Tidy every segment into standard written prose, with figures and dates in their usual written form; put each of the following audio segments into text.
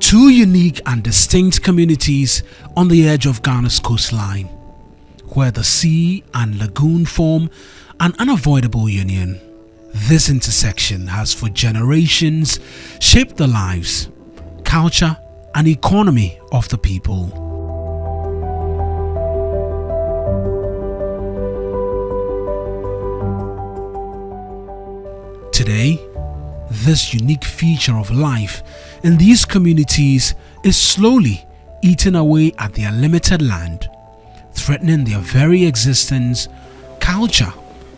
two unique and distinct communities on the edge of Ghana's coastline, where the sea and lagoon form an unavoidable union. This intersection has for generations shaped the lives, culture, and economy of the people. Today, this unique feature of life in these communities is slowly eating away at their limited land, threatening their very existence, culture,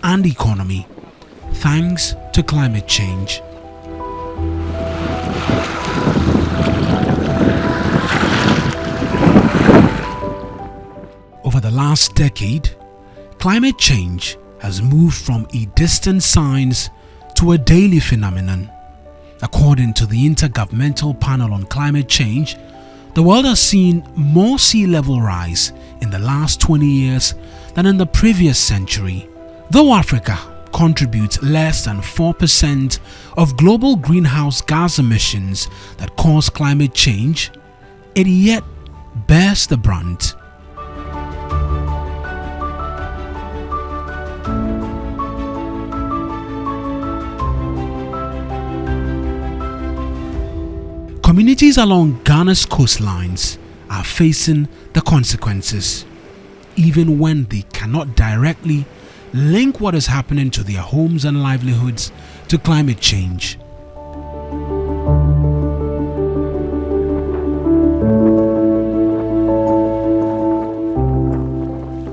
and economy, thanks to climate change. Over the last decade, climate change has moved from a distant science to a daily phenomenon. According to the Intergovernmental Panel on Climate Change, the world has seen more sea level rise in the last 20 years than in the previous century. Though Africa contributes less than 4% of global greenhouse gas emissions that cause climate change, it yet bears the brunt. Communities along Ghana's coastlines are facing the consequences, even when they cannot directly link what is happening to their homes and livelihoods to climate change.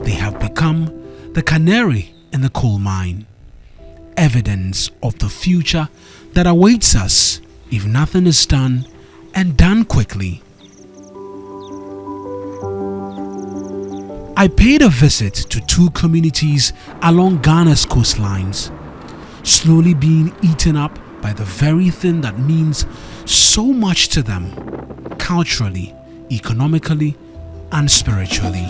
They have become the canary in the coal mine, evidence of the future that awaits us if nothing is done, and done quickly. I paid a visit to two communities along Ghana's coastlines, slowly being eaten up by the very thing that means so much to them, culturally, economically, and spiritually.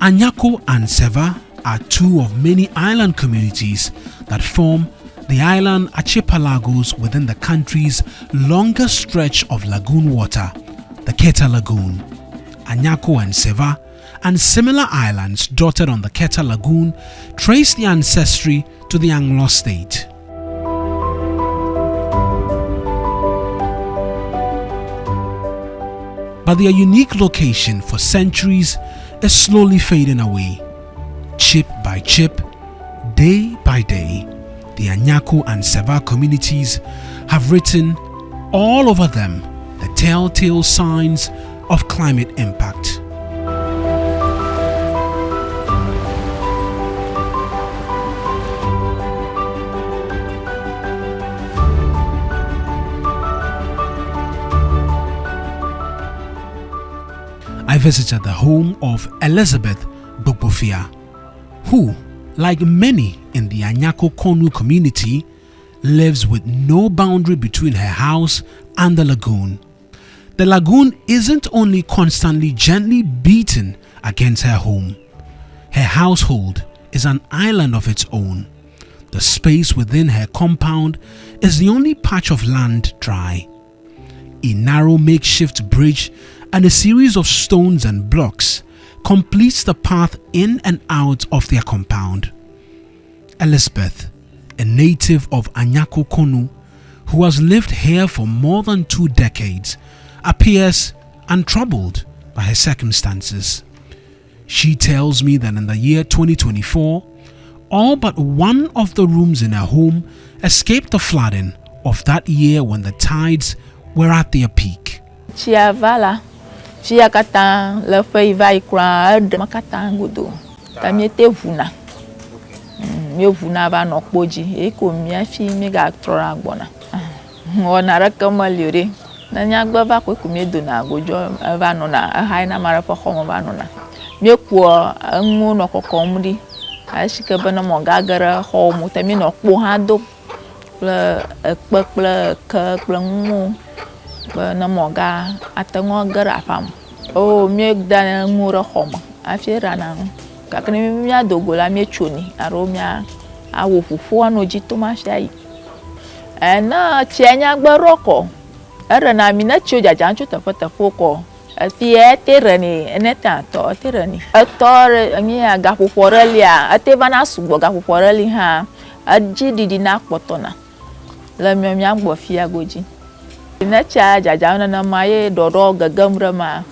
Anyako and Seva are two of many island communities that form the island archipelagos within the country's longest stretch of lagoon water, the Keta Lagoon. Anyako and Seva and similar islands dotted on the Keta Lagoon trace their ancestry to the Anglo state. But their unique location for centuries is slowly fading away. Chip by chip, day by day, the Anyako and Seva communities have written all over them the telltale signs of climate impact. I visited the home of Elizabeth Bukbofia, who, like many in the Anyako Konu community, lives with no boundary between her house and the lagoon. The lagoon isn't only constantly gently beaten against her home. Her household is an island of its own. The space within her compound is the only patch of land dry. A narrow makeshift bridge and a series of stones and blocks completes the path in and out of their compound. Elizabeth, a native of Anyako Konu, who has lived here for more than 2 decades, appears untroubled by her circumstances. She tells me that in the year 2024, all but one of the rooms in her home escaped the flooding of that year when the tides were at their peak. Fia kata le fei vai kra de makata ngudo ta mi te vuna mi vuna va no poji e ko mi afi mi ga trora gbona ona ra kamalire na nya gba va ko mi do na gojo va no na ha na mara fo khomo va no na mi ko ngu no kokomri a shika bana mo gagara khomo ta mi no po ha do le ekpekple ke kplemu na moga atango garafam o mi dan ngura khoma afira na kakni mi adogola mi choni aro mi awo fufu ano ji to ma sha yi na tianya gbaroko era na mi na chio jaja nchu tafo ko fi eterani eneta to eterani atore ani aga poporelia atevana sugbo ga poporeli ha aji didi na kpotona la mi mi agbo fi agoji na cha jaja na maye dodo gagamra ma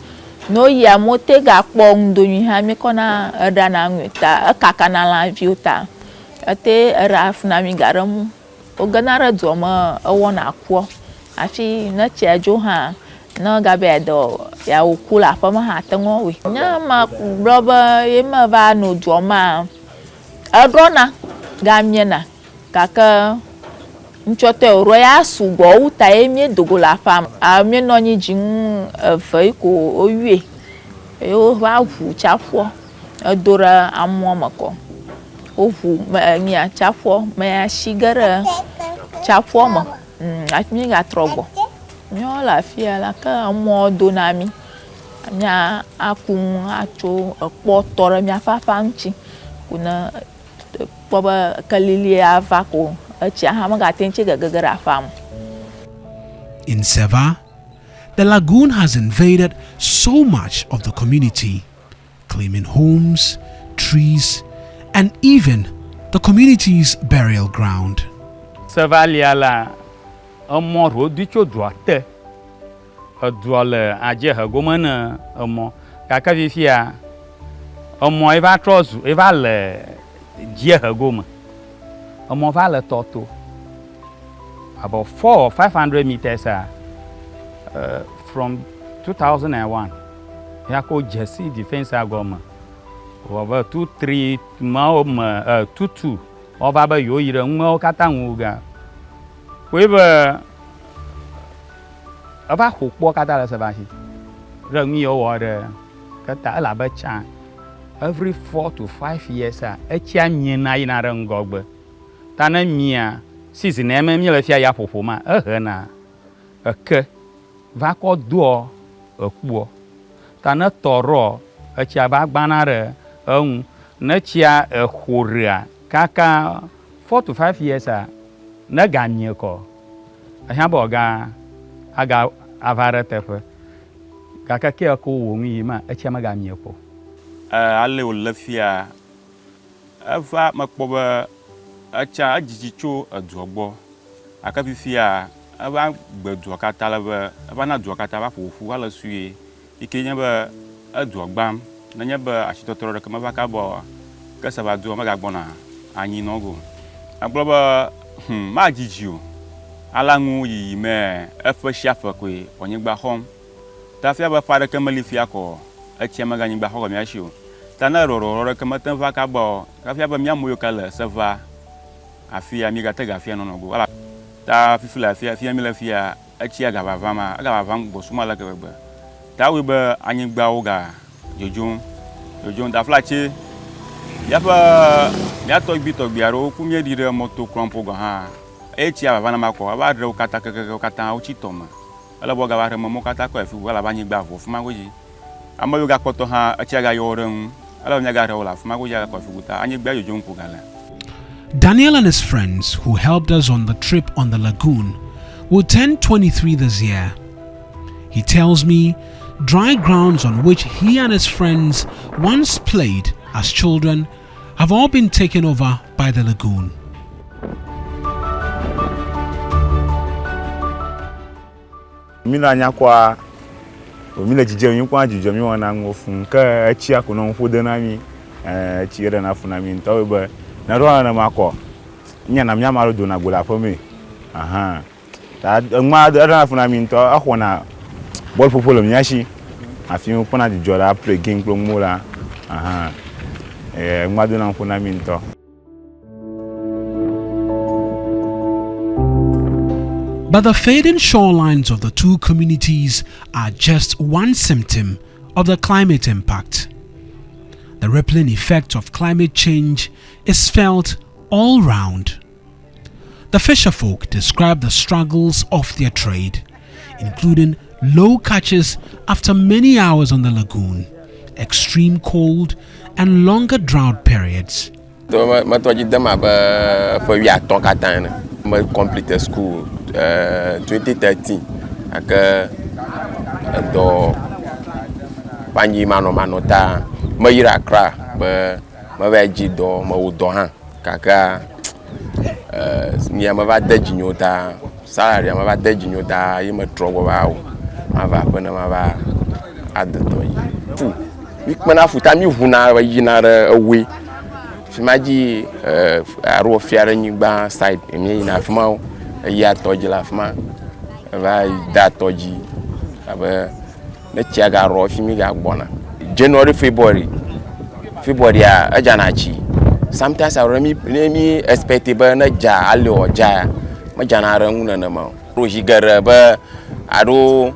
no ya mote ga kpo ndonyi ha mi kona ada na nweta akaka na la viota ate raf na mi garam o ganara dzoma wona akwo afi na cha jo ha na gabe do ya ukula pa ma ha tango we nya ma roba yema va no dzoma adrona gamiena kaka nchote roya sugbo uta emie dogola fam amie no nyi jin vai ko owie yo va hu chafo adora ammo mako ovu nya chafo ma shigara chafo mo atmi ga trobo nyo la fia la ka ammo donami nya akun acho po toro mi afafa nchi kuna poba kalili avako. In Seva, the lagoon has invaded so much of the community, claiming homes, trees, and even the community's burial ground. Seva liala amo rodicho droite adrole aje hagomana amo kaka vifia amo eva trozu eva le je hagoma amo va le toto about 400 or 500 meters from 2001 yako Jesse defense agoma over 23 ma 22 over ba yo ire nwo katanguga webe aba hokpo kata la sabashi rengi yo wore kata la ba cha every 4 to 5 years a chia nyina ina rengogbe tana mia season eme mi le fia ya popo ma ehena eke va ko do ekpo tana toro echia ba gbana re ehun na chia ehoria kaka 4 to 5 years na ganye ko ahia boga aga avare tefe kaka ke ko wonyi ma echia ma ganye ko ale o le fia ava makpoba acha ajijicho adrogbo akafifia aba gbedu akata lebe aba na du akata ba fofu ala suye ikenya ba adrogbam na nya ba ashitotoro kama ba ka bo kasa ba du ma ga gbona anyi nogo agboba ma jijio ala ngu yi me efa shafa ko onye gba hom ta fia ba fara kama lifia ko achia ma ga nyi gba ho mi ashio ta na roro kama tan va ka bo ka fia ba mi amoyo kala sava afia mi gata gafia no go ala ta fifula fia mi la fia achia ga bavama aga bavam bo suma la ga ba ta we ba anyi gba oga jojon da flache ya ba ya to bi aro ku mi di re moto krompo go ha echia bavana mako aba re kata uchitoma ala bo ga ba re mo kata ko afi wala ba nyi gba fo fuma goji amayo ga koto ha achia ga yoren ala nya ga re wala fuma goji ga ko afi guta anyi gba jojon ko gala. Daniel and his friends who helped us on the trip on the lagoon will turn 23 this year. He tells me dry grounds on which he and his friends once played as children have all been taken over by the lagoon. Mina nyakwa omile jije nyukwa jije mi wana ngofun ka achi akuna mfude na mi achi era na funa mi ntawebe na roa na mako nya na myama ro do na gola for me aha ta ngma era na funa mi nto ahona ball popolo nyashi afi kuna jijora play game klo mola aha ngma do na funa mi nto. But the fading shorelines of the two communities are just one symptom of the climate impact. The rippling effect of climate change is felt all round. The fisherfolk describe the struggles of their trade, including low catches after many hours on the lagoon, extreme cold, and longer drought periods, Ma toji dama ba for we aton katan ma complete school 2013 aka do panyi mano ta ma yira kra ba ma ba ji do ma wo do han kaka mi ma ba da jinyo ta salary ma ba da jinyo ta yi ma trogo ba o ma ba pa na ma ba adato yi fu mi kpana fu ta mi huna ba yina awe fimaji aro fiara nyigba side emi na fuma ya toji la fuma ba da toji aba na chiaga ro fimi ga gbona January February a janachi sometimes I me expectable na ja ale oja ma jana ran na ma ro higara ba aro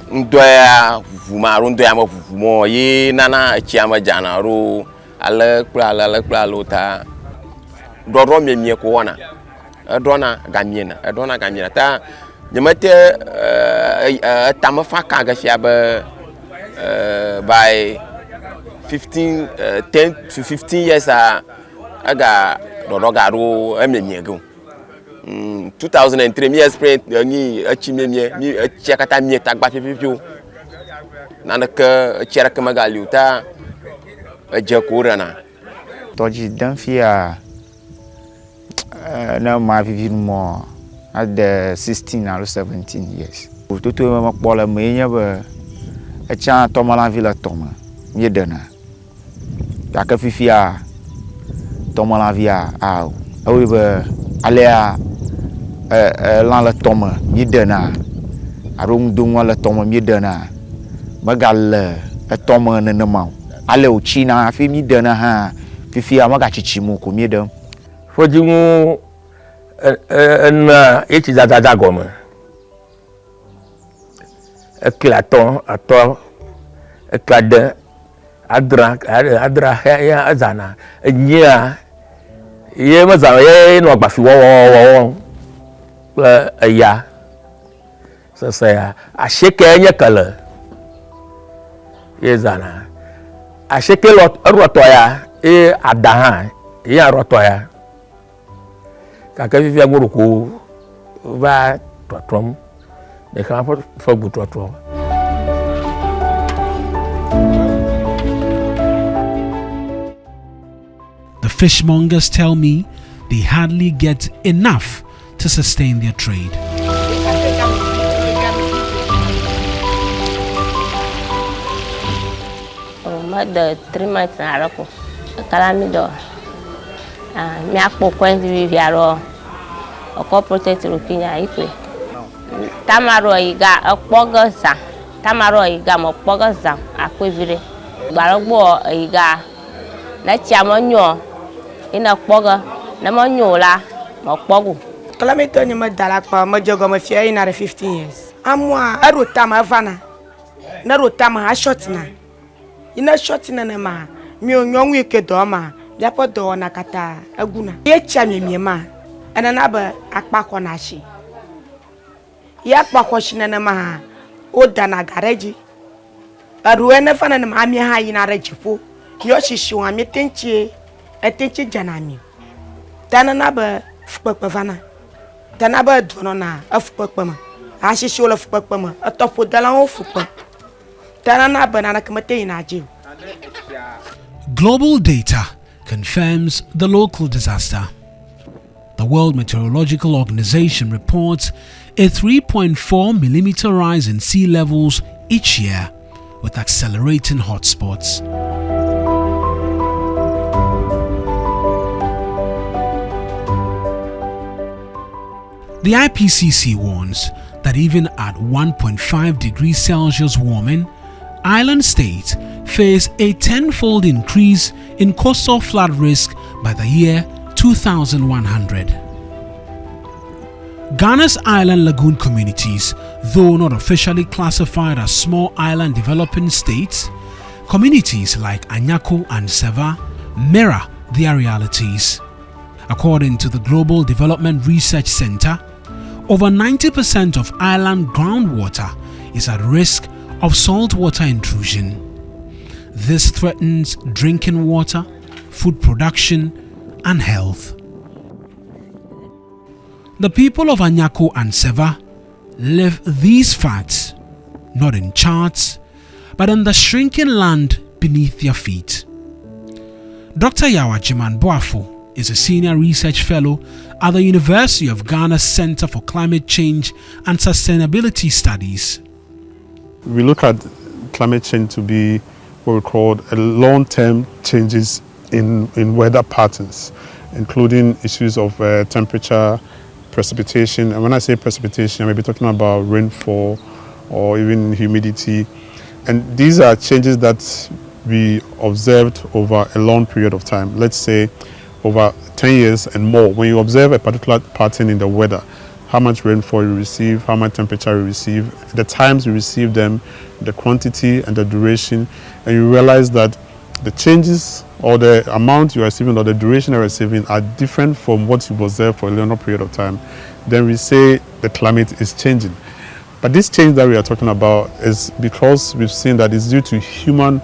ndoya vuma ro ndoya ma vumo ye nana chiama jana ro ala kula lota doro memie ko wana adona gamina ta nyamate tamafa kaga fia ba by 10 to 15 years aga doro garo memie go 2003 mi experience ni achimemie mi achakata mi tagba pipiu nanaka chera kama galiuta Jakurana. Toji Danfia na ma vivre more at the 16 or 17 years. Toto ma bola menya ba a cha tomala villa toma. Mi dana. Ya ka fifia tomala via a o ba alea lan la toma mi dana. Arung dung la toma mi dana. Magal a toma na mau. Ale o China fi mi dana ha fifi amaga chichimu ko mi dem fojimu na echi dada goma eklaton ato ekade adra ya azana nya ye maza ye no gba fi wo ya so ya asheke nya kala ye zana asheke rotoya adahan ya rotoya kaka vivi agboruko va totrom de kan fo gbu totrom. The fishmongers tell me they hardly get enough to sustain their trade. The 3 months na arako kalamido mi apo kwenti viviaro oko protect rukinya ipe tamaro iga okpogosa tamaro iga mo pogosa akwevire gbarogbo iga na chiamonyo ina pogo na monyo la mo pogo kalamito ni madala pa majogo ma fia ina 15 years amwa arota ma vana na rota ma short na ina short na ma mi onyo ike do ma bia podo na kata aguna ye cha mi ma ana na ba akpako na shi ya akpako shi na ma o da na garage aruwe na fana na ma mi ha yi na rejifo yo shishi wa mi tenchi etenchi janami tana na ba fukpekpe fana tana ba dono na afukpekpe ma a shishi wala fukpekpe ma atofo dala ho fukpe. Global data confirms the local disaster. The World Meteorological Organization reports a 3.4 millimeter rise in sea levels each year, with accelerating hotspots. The IPCC warns that even at 1.5 degrees Celsius warming, island states face a tenfold increase in coastal flood risk by the year 2100. Ghana's island lagoon communities, though not officially classified as small island developing states, communities like Anyako and Seva mirror their realities. According to the Global Development Research Center, over 90% of island groundwater is at risk of saltwater intrusion. This threatens drinking water, food production, and health. The people of Anyako and Seva live these facts not in charts, but in the shrinking land beneath their feet. Dr. Yawa Jiman Boafo is a senior research fellow at the University of Ghana's Center for Climate Change and Sustainability Studies. We look at climate change to be what we call a long-term changes in weather patterns, including issues of temperature, precipitation. And when I say precipitation, I may be talking about rainfall or even humidity. And these are changes that we observed over a long period of time, let's say over 10 years and more. When you observe a particular pattern in the weather, how much rainfall you receive, how much temperature you receive, the times you receive them, the quantity and the duration, and you realize that the changes or the amount you are receiving or the duration you are receiving are different from what you observed for a longer period of time, then we say the climate is changing. But this change that we are talking about is because we've seen that it's due to human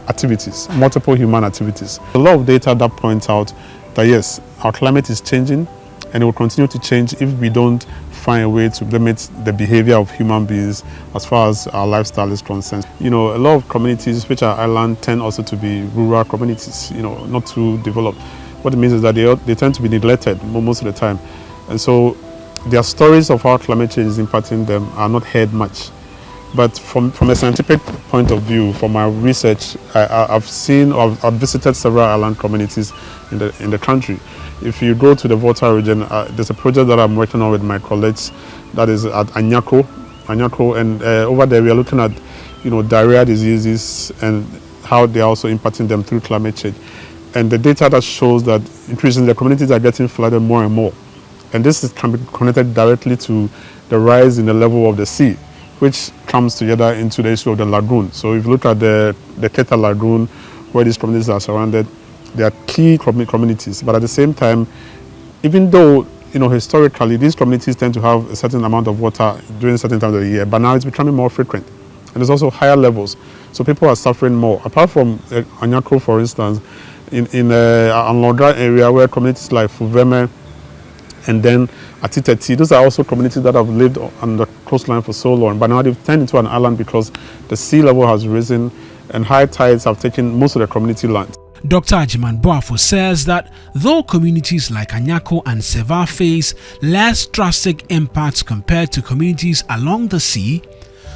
activities, multiple human activities. A lot of data that points out that yes, our climate is changing and it will continue to change if we don't find a way to limit the behavior of human beings as far as our lifestyle is concerned. You know, a lot of communities which are island tend also to be rural communities, you know, not too developed. What it means is that they tend to be neglected most of the time. And so their stories of how climate change is impacting them are not heard much. But from a scientific point of view, from my research, I've visited several island communities in the country. If you go to the Volta region, there's a project that I'm working on with my colleagues that is at Anyako, and over there we are looking at, you know, diarrhea diseases and how they are also impacting them through climate change. And the data that shows that increasingly the communities are getting flooded more and more. And this can be connected directly to the rise in the level of the sea, which comes together into the issue of the lagoon. So if you look at the Keta Lagoon, where these communities are surrounded, they are key communities. But at the same time, even though, you know, historically these communities tend to have a certain amount of water during certain times of the year, but now it's becoming more frequent. And there's also higher levels. So people are suffering more. Apart from Anyako, for instance, in Anlodra area where communities like Fuveme and then Atiteti, those are also communities that have lived on the coastline for so long, but now they've turned into an island because the sea level has risen and high tides have taken most of the community land. Dr. Ajiman Boafo says that though communities like Anyako and Seva face less drastic impacts compared to communities along the sea,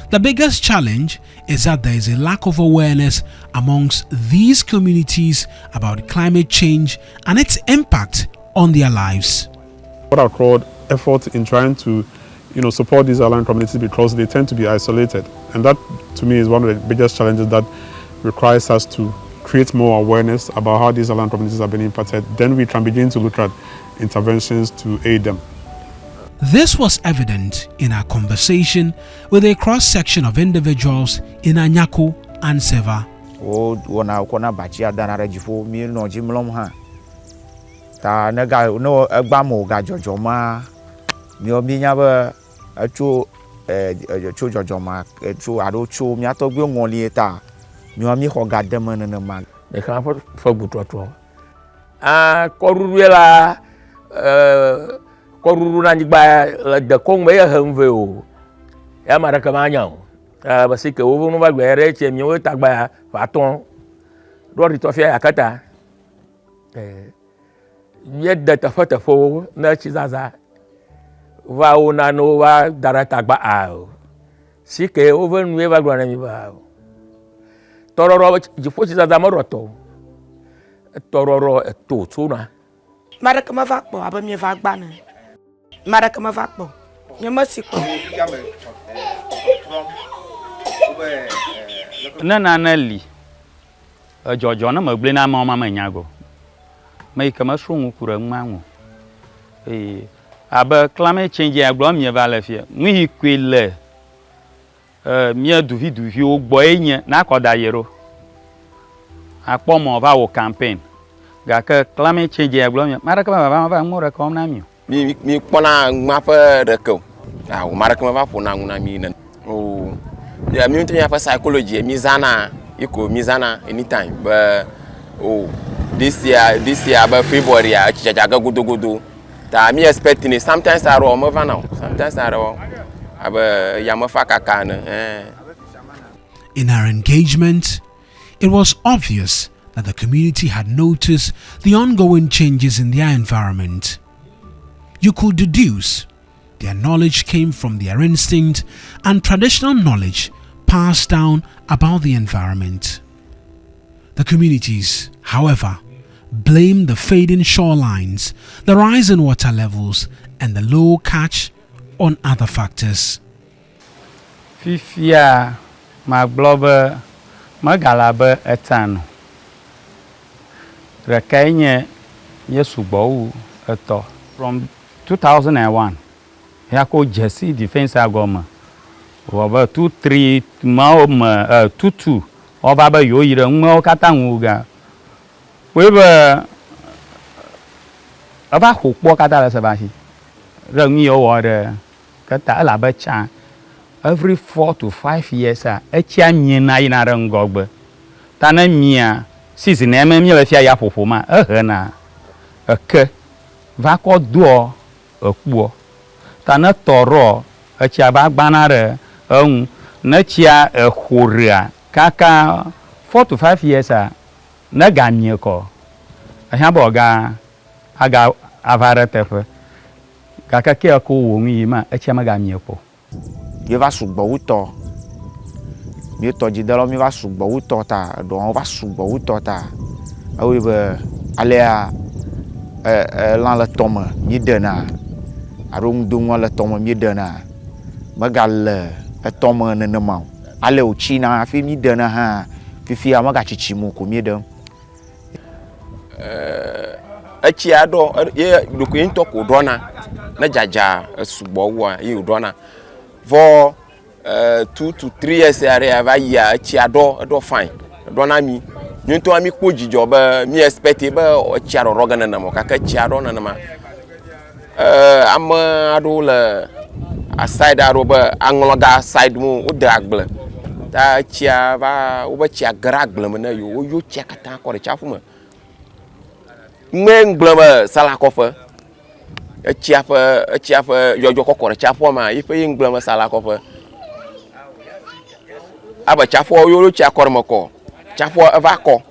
the biggest challenge is that there is a lack of awareness amongst these communities about climate change and its impact on their lives. What I call effort in trying to, you know, support these island communities because they tend to be isolated, and that to me is one of the biggest challenges that requires us to create more awareness about how these island communities have been impacted. Then we can begin to look at interventions to aid them. This was evident in our conversation with a cross-section of individuals in Anyako and Seva. Ta nega no egbamo ga jojoma mi obi nya be echo echo jojoma echo ado cho mi atogbe ngoli ta mi o mi ho ga dem nene ma e kan fo butoto koruru la koruru na ngba de kongbe ya hemve o ya mara kama nya o ba sike wo no ba gbere che mi o tagba fa ton do ri to fia yakata yadda tafo na ci zaza va una no va darata gba a si ke over nu va gwa na mi ba tororo ji fo ci zaza mo roto tororo to tuna mara kama va po aba mi va gba na mara kama va po mi mo si ko na li jojo na magble na ma nyago mai kama sungu kura mangu aba climate change ya glo mi va la fie nwi kwele mi duvi ogbo enye na akoda yero akpo mo va wo campaign ga ka climate change ya glo mi mara ka va mo rekom na mi pona ngapa reko mara ka va fona nguna mi na ya mi ntanya fa psychology mizana iko mizana anytime but this year about February chichaga gudu. Ta me expecting it. Sometimes I roam over now. Sometimes I roam. Aba yamafa kakana. In our engagement, it was obvious that the community had noticed the ongoing changes in their environment. You could deduce their knowledge came from their instinct and traditional knowledge passed down about the environment. The communities, however, blamed the fading shorelines, the rise in water levels, and the low catch on other factors. Fifia maglobe magalabe etano. Rekainye yesubo eto from 2001. Yako Jesse Defense Agoma. Over 2-3 2-2. Over yo ira mo katanguga. We were about who walk at the Sabashi. Rung your water. Kata la bacha. Every 4 to 5 years, a champion na run gogbe. Tana mia, season ememia yapopoma, a hena. A ke. Vako door, a poor. Tana toro, a chabak banare, Nachia a huria. Kaka 4 to 5 years, Nagamiko. A hamburger, Aga Avara Tepe. Kaka kia ko mi ma, a chamagamioko. Mi va sugbo uto. Mi to jidelo mi va sugbo uto ta, do va sugbo uto ta. Awi be alea lan la toma mi dena. Arung dung la toma mi dena. Magal toma na mau. Ale o china fi mi dena ha. Fifi amaga chichimu ko mi dem. Achiado ye lukuin to ko dona na jaja sugbo wa ye dona. For 2 to 3 years area va ya chiado do fine dona mi nyunto ami ko jijoba mi expect ba o chiaro rogana na mo kaka chiado na ma am ado le aside ado ba angloga side mo o dragle ta chia va o ba chia gragle me na yo chia kata ko re chafu me ngblama sala ko fa chiafa yojo kokore chiafa ma ife yingblama sala ko fa aba chiafa yo chiakore mako chiafa ava ko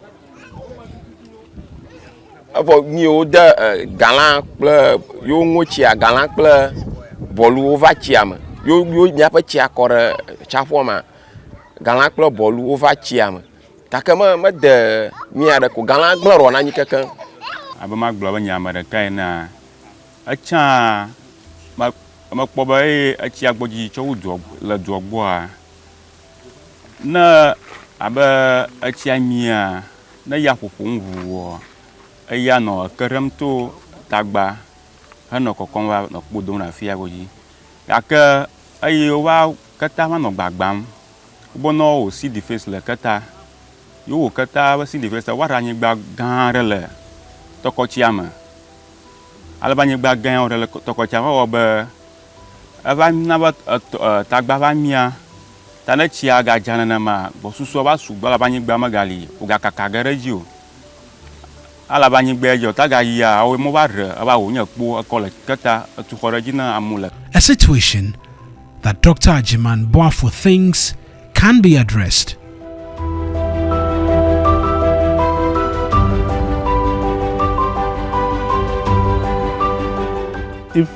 avo mi o de galan ple yo ngochia galan ple bolu ova chiama yo miafa chiakore chiafa ma galan ple bolu ova chiama takama ma de mi ada ko galan gloro na nyikekan aba magblaba nyama de kaina acha ma kpoba achi agboji cho udo le dogbo a na aba achi amia na ya popon wuwo aya no keremto tagba hano kokon wa no kpodo na fia goji aka ayo wa kata ma no gbagbam ubono o si defense le kata yo kata wa si defense wa ranyi gba gan rele tokochi ama alabanye gba gan o le tokocha wa be ava na ba tagba va mia tana chia ga jana na ma bo susu ba su gba alabanye gba magali o ga kaka gareji o alabanye gba jo taga ya o mo ba re aba o nya po akole kata tu khoreji na amule. A situation that Dr. Ajiman Boafo thinks can be addressed. If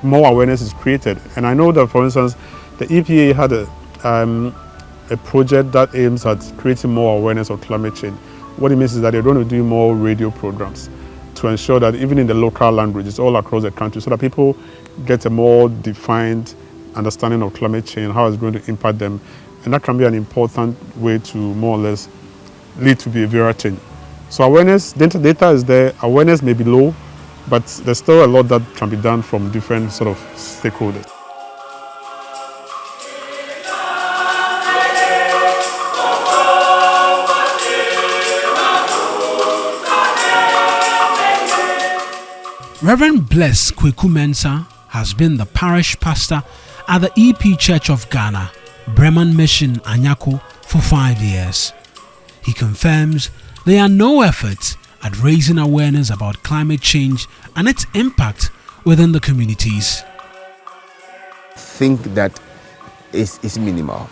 more awareness is created, and I know that, for instance, the EPA had a project that aims at creating more awareness of climate change. What it means is that they're going to do more radio programs to ensure that even in the local languages all across the country, so that people get a more defined understanding of climate change, how it's going to impact them, and that can be an important way to more or less lead to behavioral change. So awareness, data is there, awareness may be low, but there's still a lot that can be done from different sort of stakeholders. Reverend Bless Kweku Mensah has been the parish pastor at the EP Church of Ghana, Bremen Mission, Anyako, for 5 years. He confirms there are no efforts at raising awareness about climate change and its impact within the communities. Think that is minimal,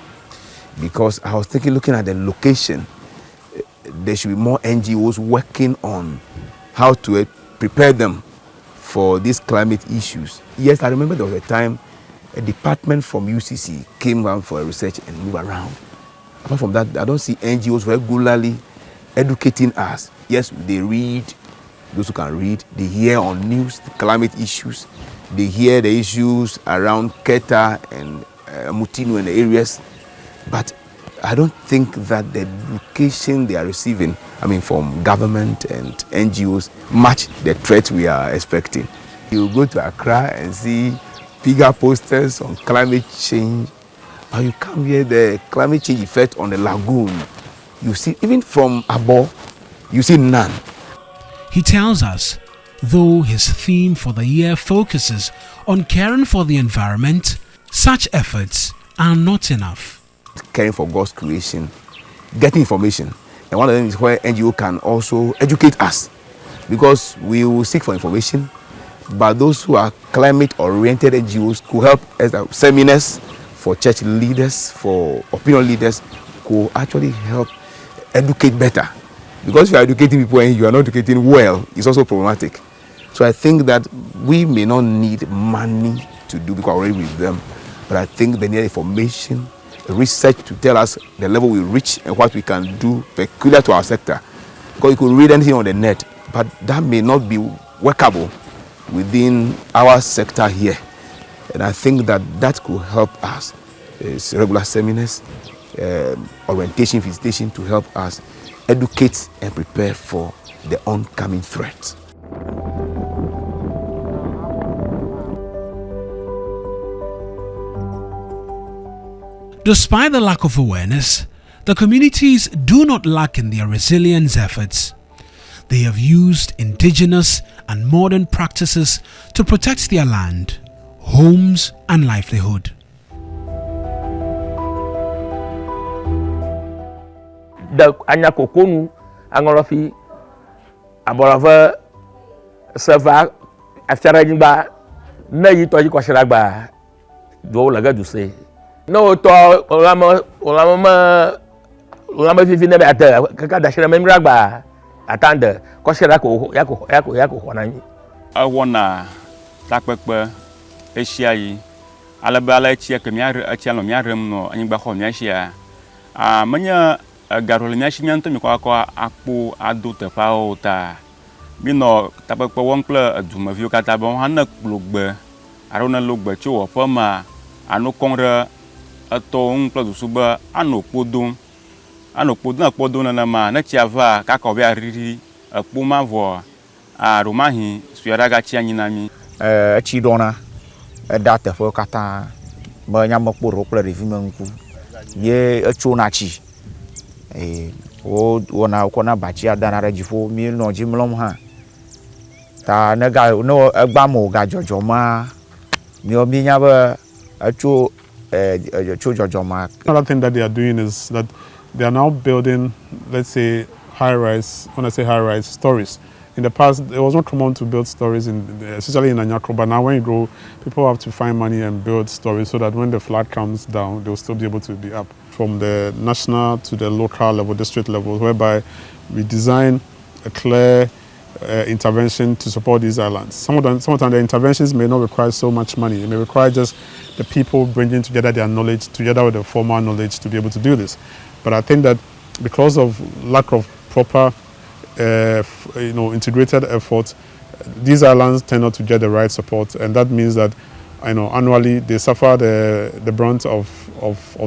because I was thinking, looking at the location, there should be more NGOs working on how to prepare them for these climate issues. Yes, I remember there was a time a department from UCC came around for a research and move around. Apart from that, I don't see NGOs regularly educating us. Yes, they read, those who can read, they hear on news the climate issues, they hear the issues around Keta and Mutinu and the areas, but I don't think that the education they are receiving, from government and NGOs, match the threat we are expecting. You go to Accra and see bigger posters on climate change, or you come here, the climate change effect on the lagoon, you see, even from Abo, you see none. He tells us, though his theme for the year focuses on caring for the environment, such efforts are not enough. Caring for God's creation, getting information, and one of them is where NGO can also educate us, because we will seek for information, but those who are climate-oriented NGOs could help as seminars for church leaders, for opinion leaders, could actually help educate better. Because if you are educating people and you are not educating well, it's also problematic. So I think that we may not need money to do, because we're already with them, but I think they need information, research to tell us the level we reach and what we can do peculiar to our sector. Because you could read anything on the net, but that may not be workable within our sector here. And I think that that could help us. It's regular seminars, orientation, visitation, to help us educate and prepare for the oncoming threats. Despite the lack of awareness, the communities do not lack in their resilience efforts. They have used indigenous and modern practices to protect their land, homes, and livelihood. The anyakokonu angolofi aborava sava aftarajimba na yitoji kwashiragba do laga duse no to olama vivi na bata kaka dashira memragba atanda kwashira ko yako honani awona takpekpe eshiayi alabala echia kemia achiano miarem no anyigba ho miashia manya garol miashi mianto mi kwa akpo ado tefao ta bino takpekpe wonkle adumavio kata bon hanak logbe arona logbe chi wo pama anu kongre ato unkle dusuba anu podum na ma na chiava kaka obia riri akpo mavo a romahi suaraga chi anyinami chi dona data fo kata ma nyam kpo ro kple revi manku ye echo na chi wona kona bachi adana rejifo mi no jimlom ha ta nega no egbamo ga jojo ma mi obi nya ba echo jojo ma. Another thing that they are doing is that they are now building, let's say, high-rise. When I say high-rise, stories. In the past, it was not common to build stories, especially in Anyako, but now when you grow, people have to find money and build stories so that when the flood comes down, they'll still be able to be up. From the national to the local level, district level, whereby we design a clear intervention to support these islands. Sometimes the interventions may not require so much money. It may require just the people bringing together their knowledge, together with the formal knowledge, to be able to do this. But I think that because of lack of proper integrated effort, these islands tend not to get the right support, and that means that annually they suffer the brunt of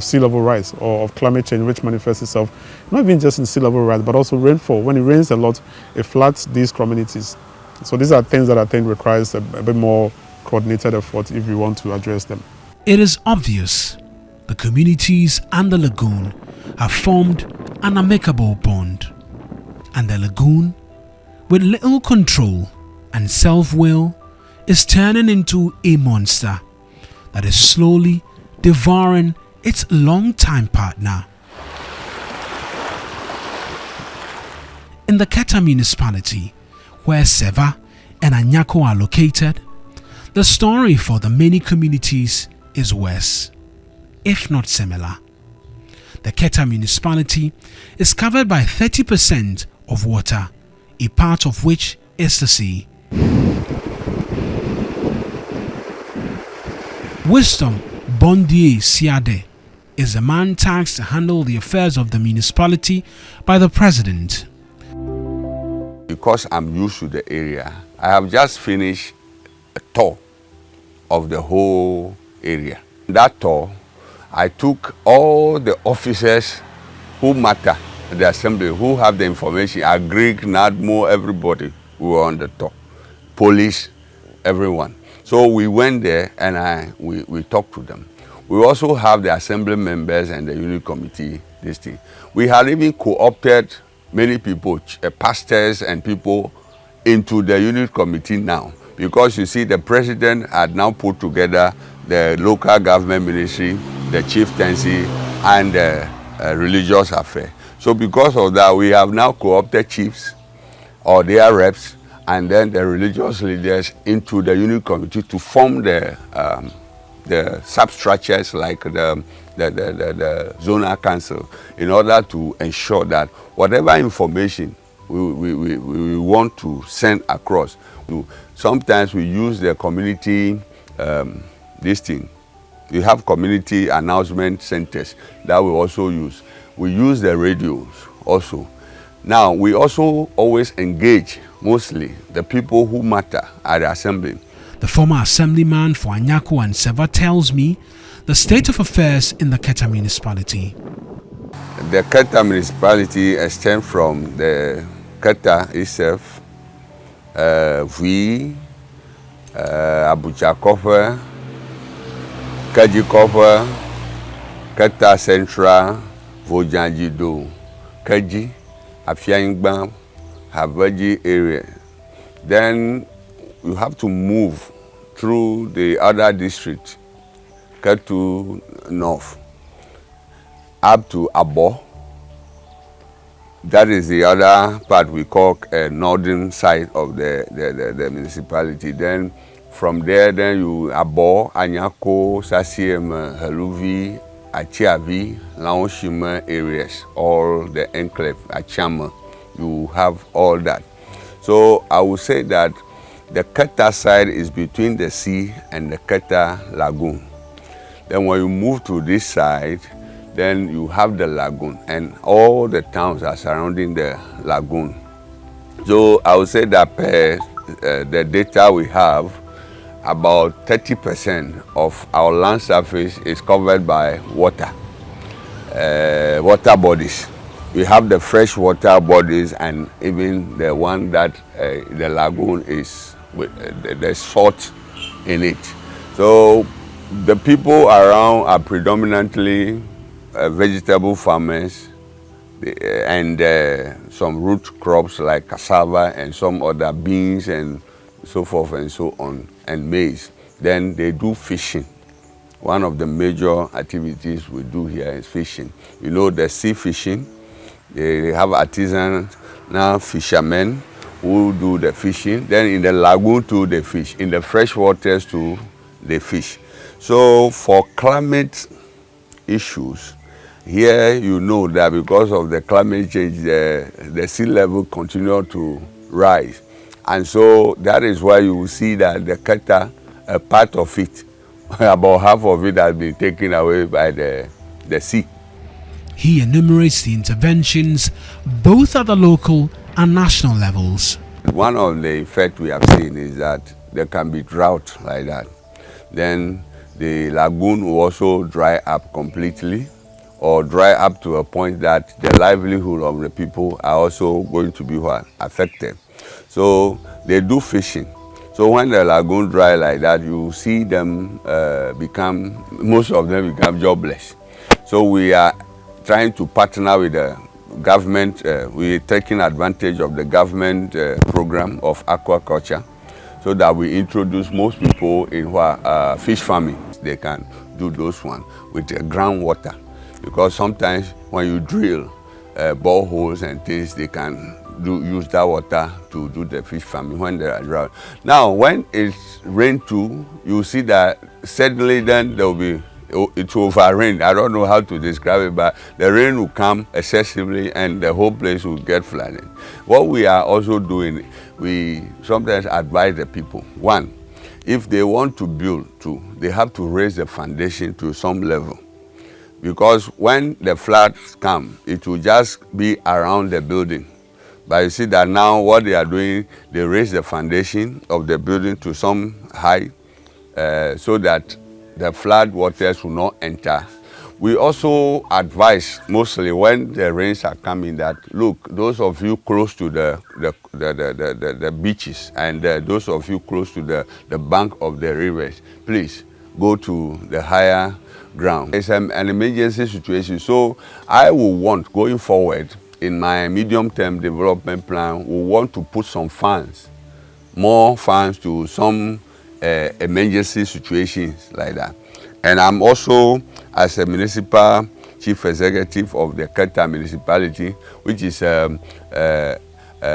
sea level rise or of climate change, which manifests itself not even just in sea level rise, but also rainfall. When it rains a lot, it floods these communities. So these are things that I think requires a bit more coordinated effort if we want to address them. It is obvious the communities and the lagoon have formed an amicable bond, and the lagoon, with little control and self-will, is turning into a monster that is slowly devouring its longtime partner. In the Keta municipality, where Seva and Anyako are located, the story for the many communities is worse, if not similar. The Keta municipality is covered by 30% of water, a part of which is the sea. Wisdom Bondie Siade is the man tasked to handle the affairs of the municipality by the president. Because I'm used to the area, I have just finished a tour of the whole area. That tour, I took all the officers who matter in the assembly, who have the information, Agric, NADMO, everybody who were on the tour, police, everyone. So we went there and we talked to them. We also have the assembly members and the unit committee, this thing. We had even co-opted many people, pastors and people into the unit committee now. Because you see, the president had now put together the local government ministry, the chieftaincy, and the religious affair. So because of that, we have now co-opted chiefs or their reps and then the religious leaders into the unit committee to form the substructures like the zonal council, in order to ensure that whatever information we want to send across, sometimes we use the community, this thing. We have community announcement centers that we also use. We use the radios also. Now, we also always engage mostly the people who matter at the assembly. The former assemblyman for Anyako and Seva tells me the state of affairs in the Keta municipality. The Keta municipality extends from the Keta itself, Abuja Kofa, Kaji Kofa, Keta Central, Vojanjido, Kaji, Afiangban, Habaji area. Then you have to move through the other district, Ketu North, up to Abo. That is the other part we call northern side of the municipality. Then from there, then you Abo, Anyako, Sasiem, Heluvi, Achiavi, Laonshima areas, all the enclave, Achama, you have all that. So I would say that the Keta side is between the sea and the Keta lagoon. Then when you move to this side, then you have the lagoon, and all the towns are surrounding the lagoon. So I would say that the data we have, about 30% of our land surface is covered by water, water bodies. We have the fresh water bodies and even the one that the lagoon is with the salt in it. So the people around are predominantly vegetable farmers and some root crops like cassava and some other beans and so forth and so on, and maize. Then they do fishing. One of the major activities we do here is fishing. You know, the sea fishing. They have artisanal fishermen who do the fishing. Then in the lagoon too, they fish. In the fresh waters too, they fish. So for climate issues, here you know that because of the climate change, the sea level continue to rise. And so that is why you will see that the Keta, a part of it, about half of it has been taken away by the sea. He enumerates the interventions both at the local and national levels. One of the effects we have seen is that there can be drought like that. Then the lagoon will also dry up completely, or dry up to a point that the livelihood of the people are also going to be affected. So they do fishing. So when the lagoon dry like that, you see them most of them become jobless. So we are trying to partner with the government. We're taking advantage of the government program of aquaculture, so that we introduce most people in fish farming. They can do those ones with groundwater, because sometimes when you drill boreholes and things, they can use that water to do the fish farming when there are drought. Now, when it's rain too, you see that suddenly then there will be, it will over-rain. I don't know how to describe it, but the rain will come excessively and the whole place will get flooded. What we are also doing, we sometimes advise the people, one, if they want to build too, they have to raise the foundation to some level. Because when the floods come, it will just be around the building. But you see that now what they are doing, they raise the foundation of the building to some height so that the flood waters will not enter. We also advise mostly when the rains are coming that, look, those of you close to the beaches and those of you close to the bank of the rivers, please go to the higher ground. It's an emergency situation, so I will want, going forward, in my medium-term development plan, we want to put some funds, more funds to some emergency situations like that. And I'm also, as a municipal chief executive of the Keta municipality, which is a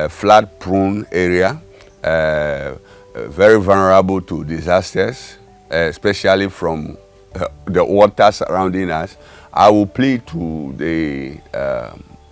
flood-prone area, very vulnerable to disasters, especially from the water surrounding us. I will plead to the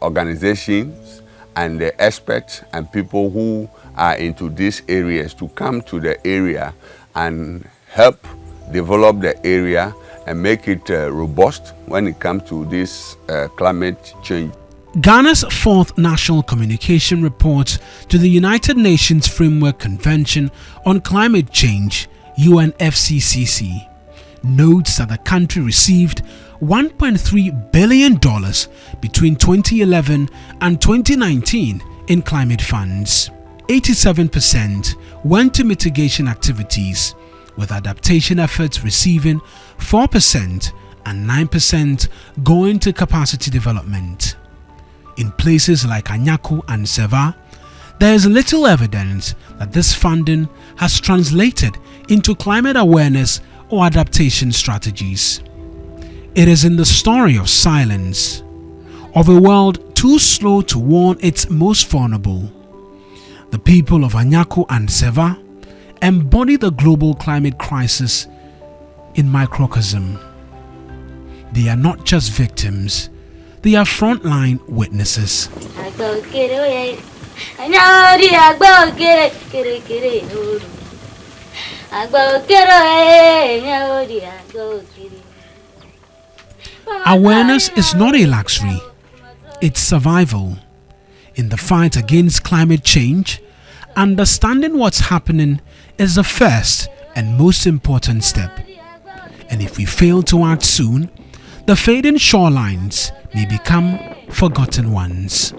organizations and the experts and people who are into these areas to come to the area and help develop the area and make it robust when it comes to this climate change. Ghana's fourth National Communication Report to the United Nations Framework Convention on Climate Change, UNFCCC, notes that the country received $1.3 billion between 2011 and 2019 in climate funds. 87% went to mitigation activities, with adaptation efforts receiving 4% and 9% going to capacity development. In places like Anyako and Seva, there is little evidence that this funding has translated into climate awareness or adaptation strategies. It is in the story of silence, of a world too slow to warn its most vulnerable. The people of Anyako and Seva embody the global climate crisis in microcosm. They are not just victims, they are frontline witnesses. Awareness is not a luxury, it's survival. In the fight against climate change, understanding what's happening is the first and most important step. And if we fail to act soon, the fading shorelines may become forgotten ones.